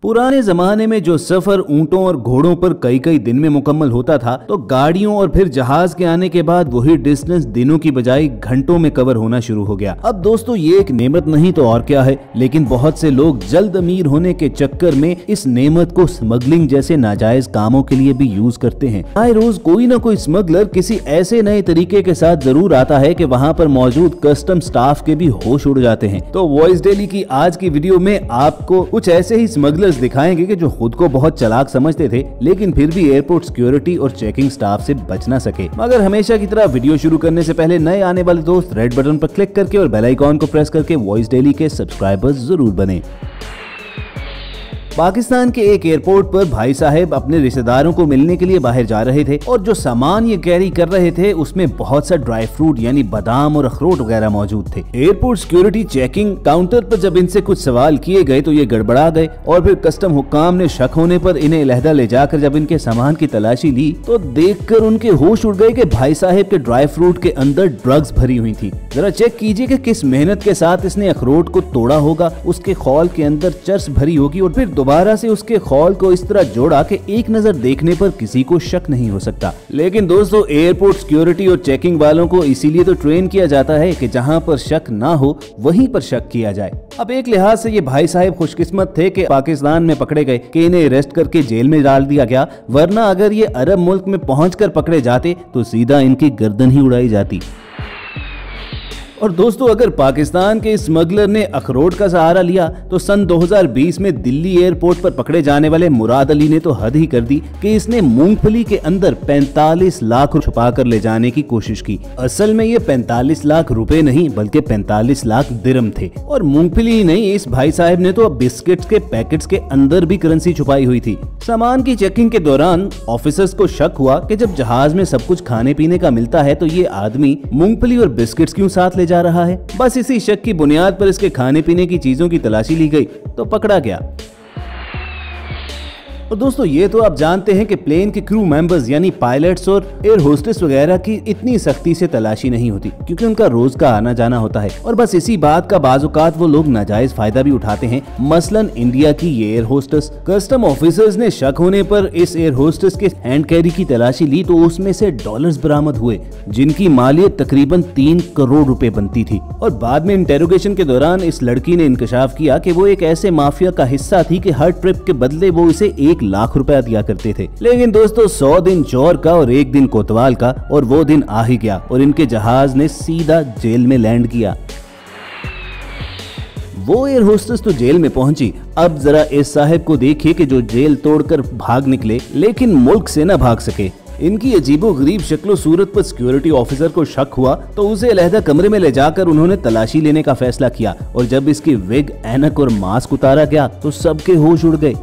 पुराने जमाने में जो सफर ऊंटों और घोड़ों पर कई कई दिन में मुकम्मल होता था, तो गाड़ियों और फिर जहाज के आने के बाद वही डिस्टेंस दिनों की बजाय घंटों में कवर होना शुरू हो गया। अब दोस्तों ये एक नेमत नहीं तो और क्या है, लेकिन बहुत से लोग जल्द अमीर होने के चक्कर में इस नेमत को स्मगलिंग जैसे नाजायज कामों के लिए भी यूज करते हैं। आए रोज कोई ना कोई स्मगलर किसी ऐसे नए तरीके के साथ जरूर आता है कि वहाँ पर मौजूद कस्टम स्टाफ के भी होश उड़ जाते हैं। तो वॉइस डेली की आज की वीडियो में आपको कुछ ऐसे ही स्मगलर दिखाएंगे कि जो खुद को बहुत चालाक समझते थे, लेकिन फिर भी एयरपोर्ट सिक्योरिटी और चेकिंग स्टाफ से बच ना सके। मगर हमेशा की तरह वीडियो शुरू करने से पहले नए आने वाले दोस्त रेड बटन पर क्लिक करके और बेल आइकॉन को प्रेस करके वॉइस डेली के सब्सक्राइबर्स जरूर बने। पाकिस्तान के एक एयरपोर्ट पर भाई साहब अपने रिश्तेदारों को मिलने के लिए बाहर जा रहे थे और जो सामान ये कैरी कर रहे थे उसमें बहुत सा ड्राई फ्रूट यानी बादाम और अखरोट वगैरह मौजूद थे। एयरपोर्ट सिक्योरिटी चेकिंग काउंटर पर जब इनसे कुछ सवाल किए गए तो ये गड़बड़ा गए और फिर कस्टम हुक्काम ने शक होने पर इन्हें अलहदा ले जाकर जब इनके सामान की तलाशी ली तो देखकर उनके होश उड़ गए कि भाई साहब के ड्राई फ्रूट के अंदर ड्रग्स भरी हुई थी। जरा चेक कीजिए कि किस मेहनत के साथ इसने अखरोट को तोड़ा होगा, उसके खौल के अंदर चर्स भरी होगी और फिर दोबारा से उसके खौल को इस तरह जोड़ा कि एक नजर देखने पर किसी को शक नहीं हो सकता। लेकिन दोस्तों एयरपोर्ट सिक्योरिटी और चेकिंग वालों को इसीलिए तो ट्रेन किया जाता है कि जहां पर शक ना हो वहीं पर शक किया जाए। अब एक लिहाज से ये भाई साहब खुशकिस्मत थे कि पाकिस्तान में पकड़े गए कि इन्हें अरेस्ट करके जेल में डाल दिया गया, वरना अगर ये अरब मुल्क में पहुंचकर पकड़े जाते तो सीधा इनकी गर्दन ही उड़ाई जाती। और दोस्तों अगर पाकिस्तान के स्मगलर ने अखरोट का सहारा लिया तो सन 2020 में दिल्ली एयरपोर्ट पर पकड़े जाने वाले मुराद अली ने तो हद ही कर दी कि इसने मूंगफली के अंदर 45 लाख छुपा कर ले जाने की कोशिश की। असल में ये 45 लाख रुपए नहीं बल्कि 45 लाख दिरहम थे। और मूंगफली ही नहीं, इस भाई साहब ने तो अब बिस्किट्स के पैकेट्स के अंदर भी करेंसी छुपाई हुई थी। सामान की चेकिंग के दौरान ऑफिसर्स को शक हुआ कि जब जहाज में सब कुछ खाने पीने का मिलता है तो ये आदमी मूंगफली और बिस्किट्स क्यों साथ ले जा रहा है। बस इसी शक की बुनियाद पर इसके खाने पीने की चीजों की तलाशी ली गई तो पकड़ा गया। और दोस्तों ये तो आप जानते हैं कि प्लेन के क्रू मेंबर्स यानी पायलट्स और एयर होस्टेस वगैरह की इतनी सख्ती से तलाशी नहीं होती क्योंकि उनका रोज का आना जाना होता है और बस इसी बात का बाजुकात वो लोग नाजायज फायदा भी उठाते हैं। मसलन इंडिया की ये एयर होस्टेस, कस्टम ऑफिसर्स ने शक होने पर इस एयर होस्टेस के हैंड कैरी की तलाशी ली तो उसमें से डॉलर्स बरामद हुए जिनकी मालियत तकरीबन 3 करोड़ रुपए बनती थी। और बाद में इंटेरोगेशन के दौरान इस लड़की ने इंकशाफ किया कि वो एक ऐसे माफिया का हिस्सा थी कि हर ट्रिप के बदले वो इसे 1 लाख रुपया दिया करते थे। लेकिन दोस्तों 100 दिन चोर का और 1 दिन कोतवाल का और वो दिन आ ही गया और इनके जहाज ने सीधा जेल में लैंड किया। वो एयर होस्टेस तो जेल में पहुंची। अब जरा इस साहब को देखिए कि जो जेल तोड़कर भाग निकले लेकिन मुल्क से न भाग सके। इनकी अजीबो गरीब शक्लो सूरत पर सिक्योरिटी ऑफिसर को शक हुआ तो उसे अलहदा कमरे में ले जाकर उन्होंने तलाशी लेने का फैसला किया और जब इसकी विग, ऐनक और मास्क उतारा गया तो सबके होश उड़ गए।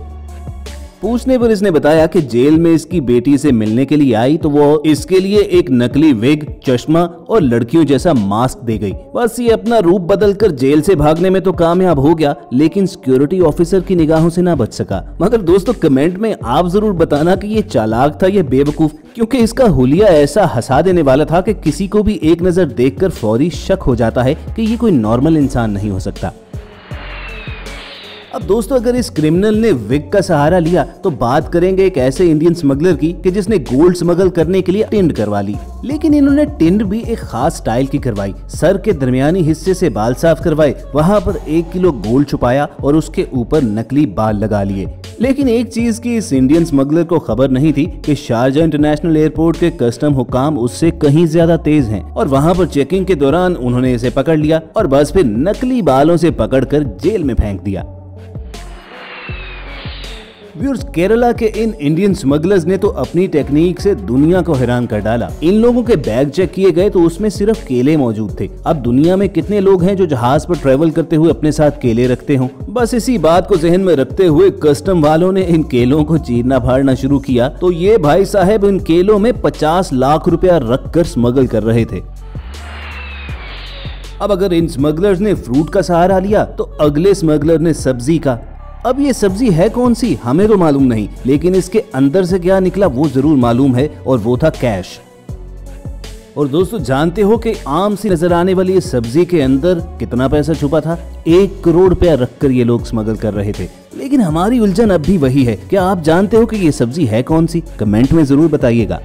पूछने पर इसने बताया कि जेल में इसकी बेटी से मिलने के लिए आई तो वो इसके लिए एक नकली विग, चश्मा और लड़कियों जैसा मास्क दे गई। बस ये अपना रूप बदलकर जेल से भागने में तो कामयाब हो गया लेकिन सिक्योरिटी ऑफिसर की निगाहों से ना बच सका। मगर दोस्तों कमेंट में आप जरूर बताना कि ये चालाक था या बेवकूफ, क्योंकि इसका हुलिया ऐसा हंसा देने वाला था कि किसी को भी एक नजर देखकर फौरी शक हो जाता है कि ये कोई नॉर्मल इंसान नहीं हो सकता। अब दोस्तों अगर इस क्रिमिनल ने विग का सहारा लिया तो बात करेंगे एक ऐसे इंडियन स्मगलर की कि जिसने गोल्ड स्मगल करने के लिए टिंड करवा ली। लेकिन इन्होंने टिंड भी एक खास स्टाइल की करवाई। सर के दरमियानी हिस्से से बाल साफ करवाए, वहाँ पर 1 किलो गोल्ड छुपाया और उसके ऊपर नकली बाल लगा लिए। लेकिन एक चीज की इस इंडियन स्मगलर को खबर नहीं थी कि शारजा इंटरनेशनल एयरपोर्ट के कस्टम हुकाम उससे कहीं ज्यादा तेज हैं और वहाँ पर चेकिंग के दौरान उन्होंने इसे पकड़ लिया और बस फिर नकली बालों से पकड़कर जेल में फेंक दिया। व्यूअर्स, केरला के इन इंडियन स्मगलर्स ने तो अपनी टेक्निक से दुनिया को हैरान कर डाला। इन लोगों के बैग चेक किए गए तो उसमें सिर्फ केले मौजूद थे। अब दुनिया में कितने लोग हैं जो जहाज पर ट्रेवल करते हुए अपने साथ केले रखते हों। बस इसी बात को जहन में रखते हुए कस्टम वालों ने इन केलों को चीरना फाड़ना शुरू किया तो ये भाई साहब इन केलों में 50 लाख रुपया रखकर स्मगल कर रहे थे। अब अगर इन स्मगलर्स ने फ्रूट का सहारा लिया तो अगले स्मगलर ने सब्जी का। अब ये सब्जी है कौन सी हमें तो मालूम नहीं, लेकिन इसके अंदर से क्या निकला वो जरूर मालूम है और वो था कैश। और दोस्तों जानते हो कि आम सी नजर आने वाली इस सब्जी के अंदर कितना पैसा छुपा था? 1 करोड़ रुपया रखकर ये लोग स्मगल कर रहे थे। लेकिन हमारी उलझन अब भी वही है, क्या आप जानते हो कि ये सब्जी है कौन सी? कमेंट में जरूर बताइएगा।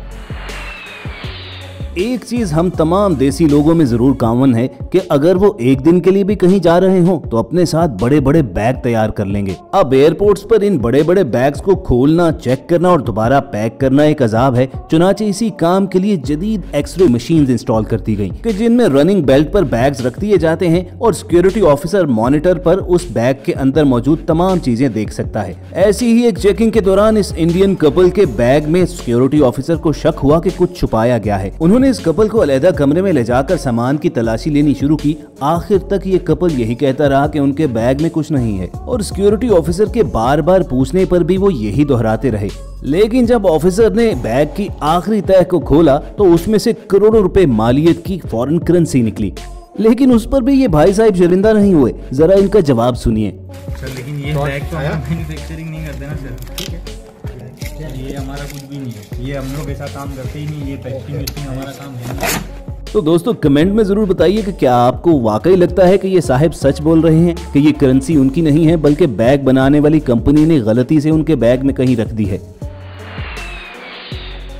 एक चीज हम तमाम देसी लोगों में जरूर कॉमन है कि अगर वो एक दिन के लिए भी कहीं जा रहे हो तो अपने साथ बड़े बड़े बैग तैयार कर लेंगे। अब एयरपोर्ट्स पर इन बड़े बड़े बैग्स को खोलना, चेक करना और दोबारा पैक करना एक अजाब है। चुनाचे इसी काम के लिए जदीद एक्सरे मशीन्स इंस्टॉल कर दी गई कि जिनमें रनिंग बेल्ट पर बैग्स रख दिए जाते हैं और सिक्योरिटी ऑफिसर मॉनिटर पर उस बैग के अंदर मौजूद तमाम चीजें देख सकता है। ऐसी ही एक चेकिंग के दौरान इस इंडियन कपल के बैग में सिक्योरिटी ऑफिसर को शक हुआ कि कुछ छुपाया गया है। उन्होंने इस कपल को अलग कमरे में ले जाकर सामान की तलाशी लेनी शुरू की। आखिर तक ये कपल यही कहता रहा कि उनके बैग में कुछ नहीं है और सिक्योरिटी ऑफिसर के बार बार पूछने पर भी वो यही दोहराते रहे। लेकिन जब ऑफिसर ने बैग की आखिरी तह को खोला तो उसमें से करोड़ों रुपए मालियत की फॉरेन करेंसी निकली। लेकिन उस पर भी ये भाई साहब शर्मिंदा नहीं हुए। जरा इनका जवाब सुनिए। सर लेकिन ये बैग तो हम मैन्युफैक्चरिंग नहीं करते ना सर, ठीक है? ये हमारा कुछ भी नहीं है, ये हम लोग ऐसा काम करते ही नहीं, ये पैकिंग हमारा काम है नहीं। तो दोस्तों कमेंट में जरूर बताइए कि क्या आपको वाकई लगता है कि ये साहिब सच बोल रहे हैं कि ये करेंसी उनकी नहीं है बल्कि बैग बनाने वाली कंपनी ने गलती से उनके बैग में कहीं रख दी है।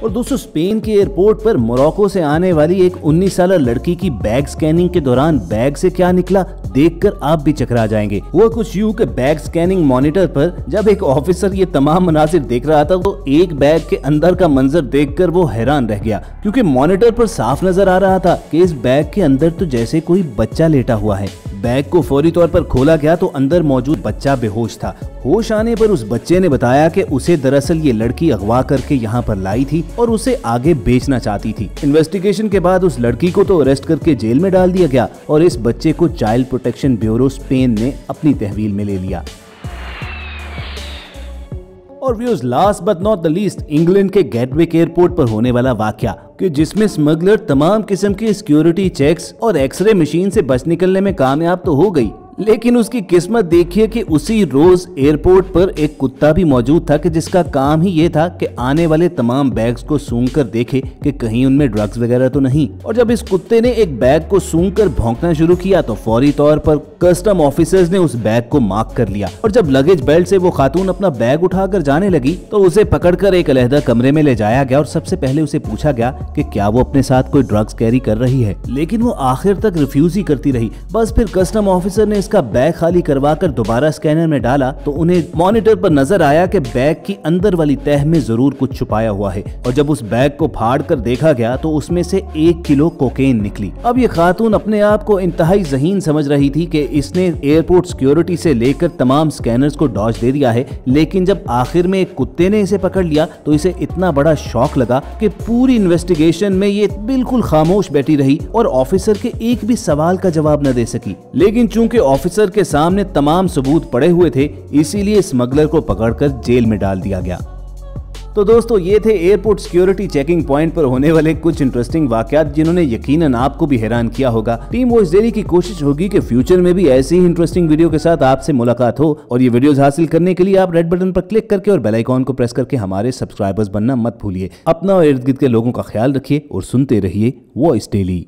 और दोस्तों स्पेन के एयरपोर्ट पर मोरक्को से आने वाली एक 19 साल लड़की की बैग स्कैनिंग के दौरान बैग से क्या निकला देखकर आप भी चकरा जाएंगे। वो कुछ यूं कि बैग स्कैनिंग मॉनिटर पर जब एक ऑफिसर ये तमाम मनासिर देख रहा था तो एक बैग के अंदर का मंजर देखकर वो हैरान रह गया, क्योंकि मॉनिटर पर साफ नजर आ रहा था कि इस बैग के अंदर तो जैसे कोई बच्चा लेटा हुआ है। बैग को फौरी तौर पर खोला गया तो अंदर मौजूद बच्चा बेहोश था। होश आने पर उस बच्चे ने बताया कि उसे दरअसल ये लड़की अगवा करके यहाँ पर लाई थी और उसे आगे बेचना चाहती थी। इन्वेस्टिगेशन के बाद उस लड़की को तो अरेस्ट करके जेल में डाल दिया गया और इस बच्चे को चाइल्ड प्रोटेक्शन ब्यूरो स्पेन ने अपनी तहवील में ले लिया। और viewers last but not the least, England के गेटविक एयरपोर्ट पर होने वाला वाकया कि जिसमें स्मगलर तमाम किस्म के सिक्योरिटी चेक्स और एक्सरे मशीन से बच निकलने में कामयाब तो हो गई, लेकिन उसकी किस्मत देखिए कि उसी रोज एयरपोर्ट पर एक कुत्ता भी मौजूद था कि जिसका काम ही ये था कि आने वाले तमाम बैग्स को सूंघकर देखे कि कहीं उनमें ड्रग्स वगैरह तो नहीं। और जब इस कुत्ते ने एक बैग को सूंघकर भौंकना शुरू किया तो फौरी तौर पर कस्टम ऑफिसर्स ने उस बैग को मार्क कर लिया और जब लगेज बेल्ट से वो खातून अपना बैग उठाकर जाने लगी तो उसे पकड़कर एक अलहदा कमरे में ले जाया गया और सबसे पहले उसे पूछा गया कि क्या वो अपने साथ कोई ड्रग्स कैरी कर रही है, लेकिन वो आखिर तक रिफ्यूज ही करती रही। बस फिर कस्टम ऑफिसर ने इसका बैग खाली करवाकर दोबारा स्कैनर में डाला तो उन्हें मॉनिटर पर नजर आया कि बैग की अंदर वाली तह में जरूर कुछ छुपाया हुआ है। और जब उस बैग को फाड़ कर देखा गया तो उसमें से 1 किलो कोकेन निकली। अब ये खातून अपने आप को इंतहाई ज़हीन समझ रही थी कि इसने एयरपोर्ट सिक्योरिटी से लेकर तमाम स्कैनर्स को डॉज दे दिया है, लेकिन जब आखिर में एक कुत्ते ने इसे पकड़ लिया तो इसे इतना बड़ा शौक लगा कि पूरी इन्वेस्टिगेशन में ये बिल्कुल खामोश बैठी रही और ऑफिसर के एक भी सवाल का जवाब न दे सकी। लेकिन चूंकि ऑफिसर के सामने तमाम सबूत पड़े हुए थे इसीलिए स्मगलर को पकड़कर जेल में डाल दिया गया। तो दोस्तों ये थे एयरपोर्ट सिक्योरिटी चेकिंग पॉइंट पर होने वाले कुछ इंटरेस्टिंग वाकयात जिन्होंने यकीनन आपको भी हैरान किया होगा। टीम वॉइस डेली की कोशिश होगी कि फ्यूचर में भी ऐसी ही इंटरेस्टिंग वीडियो के साथ आपसे मुलाकात हो और ये वीडियोस हासिल करने के लिए आप रेड बटन पर क्लिक करके और बेल आइकॉन को प्रेस करके हमारे सब्सक्राइबर्स बनना मत भूलिए। अपना और इर्द गिर्द के लोगों का ख्याल रखिए और सुनते रहिए वॉइस डेली।